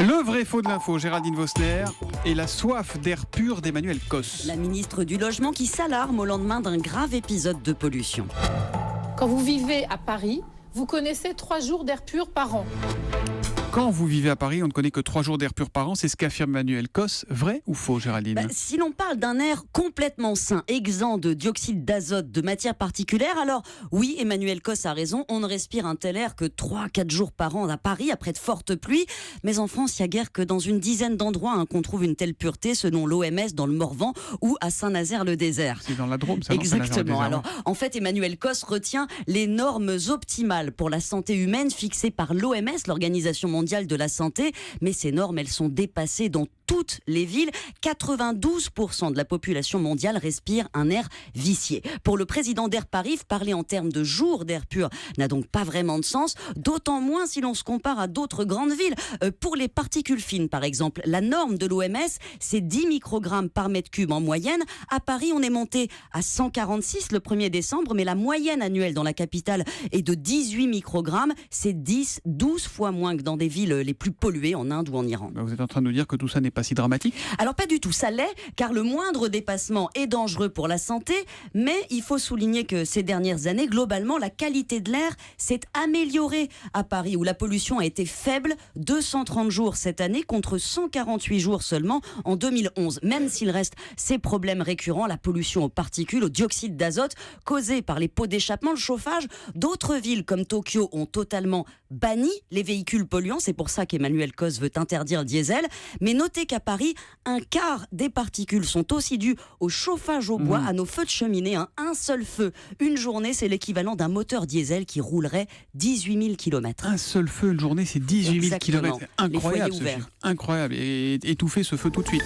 Le vrai faux de l'info, Géraldine Vossler, et la soif d'air pur d'Emmanuel Cos. La ministre du Logement qui s'alarme au lendemain d'un grave épisode de pollution. Quand vous vivez à Paris, vous connaissez 3 jours d'air pur par an. Quand vous vivez à Paris, on ne connaît que 3 jours d'air pur par an, c'est ce qu'affirme Emmanuel Cos. Vrai ou faux, Géraldine ? Si l'on parle d'un air complètement sain, exempt de dioxyde d'azote, de matières particulières, alors oui, Emmanuel Cos a raison, on ne respire un tel air que 3-4 jours par an à Paris après de fortes pluies. Mais en France, il n'y a guère que dans une dizaine d'endroits qu'on trouve une telle pureté, selon l'OMS dans le Morvan ou à Saint-Nazaire-le-Désert. C'est dans la Drôme, ça, non ? Exactement. Alors, en fait, Emmanuel Cos retient les normes optimales pour la santé humaine fixées par l'OMS, l'Organisation mondiale de la santé, mais ces normes, elles sont dépassées dans toutes les villes. 92% de la population mondiale respire un air vicié. Pour le président d'Air Paris, parler en termes de jours d'air pur n'a donc pas vraiment de sens, d'autant moins si l'on se compare à d'autres grandes villes. Pour les particules fines, par exemple, la norme de l'OMS, c'est 10 microgrammes par mètre cube en moyenne. À Paris, on est monté à 146 le 1er décembre, mais la moyenne annuelle dans la capitale est de 18 microgrammes. C'est 10-12 fois moins que dans des villes les plus polluées en Inde ou en Iran. Vous êtes en train de nous dire que tout ça n'est pas si dramatique ? Alors pas du tout, ça l'est, car le moindre dépassement est dangereux pour la santé, mais il faut souligner que ces dernières années, globalement, la qualité de l'air s'est améliorée à Paris, où la pollution a été faible, 230 jours cette année contre 148 jours seulement en 2011. Même s'il reste ces problèmes récurrents, la pollution aux particules, au dioxyde d'azote, causée par les pots d'échappement, le chauffage, d'autres villes comme Tokyo ont totalement banni les véhicules polluants, c'est pour ça qu'Emmanuel Cos veut interdire le diesel, mais notez qu'à Paris, un quart des particules sont aussi dues au chauffage au bois, à nos feux de cheminée. Un seul feu, une journée, c'est l'équivalent d'un moteur diesel qui roulerait 18 000 km. Un seul feu, une journée, c'est 18 000 km. Incroyable, Les foyers ouverts. Incroyable. Et étouffer ce feu tout de suite.